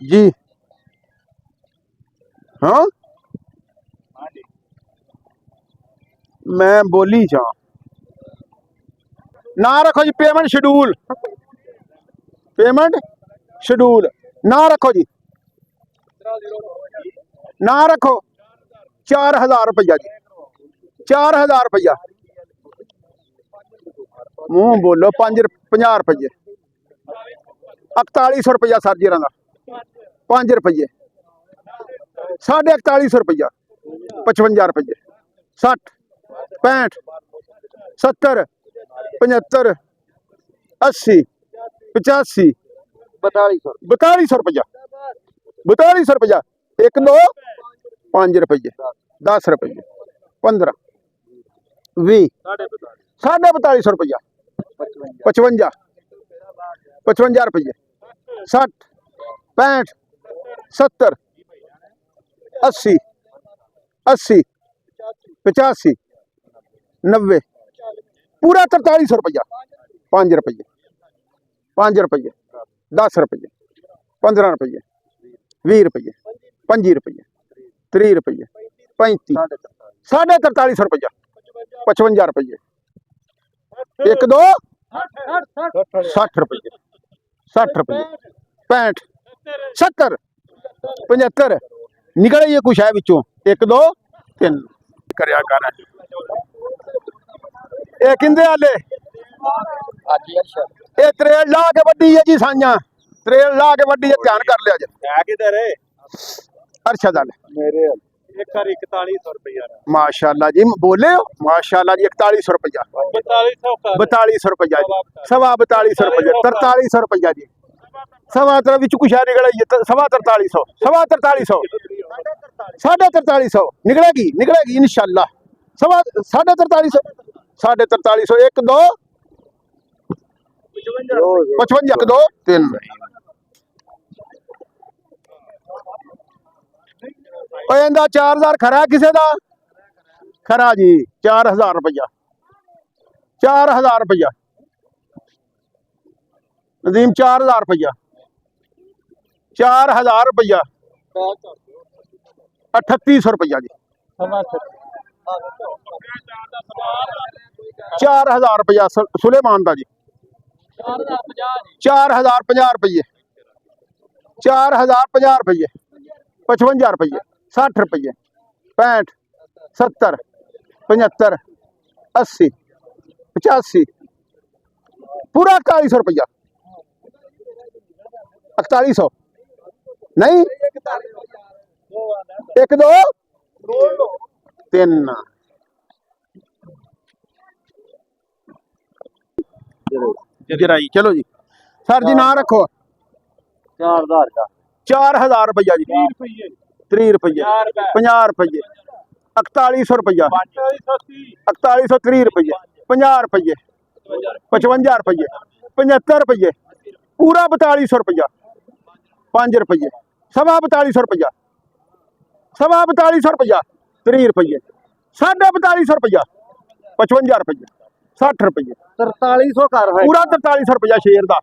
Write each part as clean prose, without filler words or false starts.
जी हाँ मैं बोली जा ना रखो जी पेमेंट शेड्यूल ना रखो जी ना रखो 4000 रुपया जी 4000 रुपया मुंह बोलो 50 रुपये 4100 रुपया सर जी का 5 रुपये 4150 रुपया 55 रुपये 60 65 70 75 80 85 4200 रुपया 4200 रुपया 1 2 5 रुपये 10 रुपये 15 20 4250 रुपया 55 55 रुपये 60 65 70 80 80 85 90 पूरा 4300 रुपया 5 रुपये 5 रुपये 10 रुपये 15 रुपये 20 रुपये 25 रुपये 30 रुपये 35 4350 रुपया 55 रुपये 1 2 60 रुपये 60 रुपये 65 70 75 निकल ये कुछ है बिचों 1 2 3 करया कर ये किंदे आले ये त्रेल ला के वड्डी है जी साइयां त्रेल ला के वड्डी है ध्यान कर लिया जी अरशद आले मेरे 4100 रुपया माशाल्लाह जी बोले हो माशाल्लाह जी 4100 रुपया 4200 रुपया जी 4250 रुपया 4300 रुपया जी सवा तरह विच कुछ है निकला जी 4300 4300 निकलेगी इंशाल्लाह 4300 1 2 55 1 2 3 4000 खरा किसे दा खरा जी 4000 रुपया 4000 रुपया नदीम 4000 रुपया 4000 रुपया 3800 रुपया जी 4000 रुपया सुलेमान दा जी 4050 रुपये 4050 रुपये 55 रुपये 60 रुपये 65 70 75 80 85 पूरा 4100 रुपया 4100 नहीं 1 2 3 जराई चलो जी सर जी ना रखो 4000 रुपया जी 30 रुपये 50 रुपये 4100 रुपया 4130 रुपये 50 रुपये 55 रुपये 75 रुपये पूरा 4200 रुपया 5 रुपये 4250 रुपया 4250 रुपया 30 रुपये 4250 रुपया 55 रुपये 60 रुपये 4300 कर है पूरा 4300 रुपया शेर का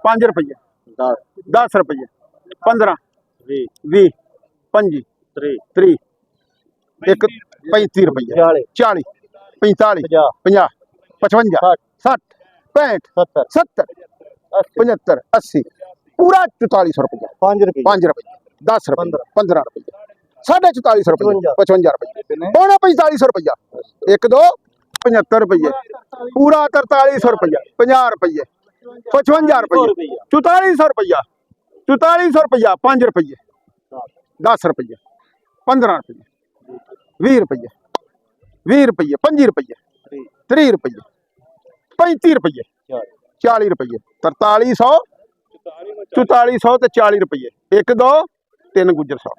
5 रुपये 10 रुपये 15 20 25 30 एक 35 रुपये 40 45 50 55 60 65 70 75 80 पूरा 4400 रुपया 5 रुपये 10 रुपये 15 रुपये 4450 रुपये 55 रुपये पौना 4500 रुपया 1 2 75 रुपये पूरा 4300 रुपया 50 रुपये 55 रुपये 4400 रुपया 4400 रुपया 5 रुपये 10 रुपये 15 रुपये 20 रुपये 20 रुपये 25 रुपये 30 रुपये 35 रुपये 40 रुपये 4300 4400 ते 40 रुपये 1 2 3 गुजर 100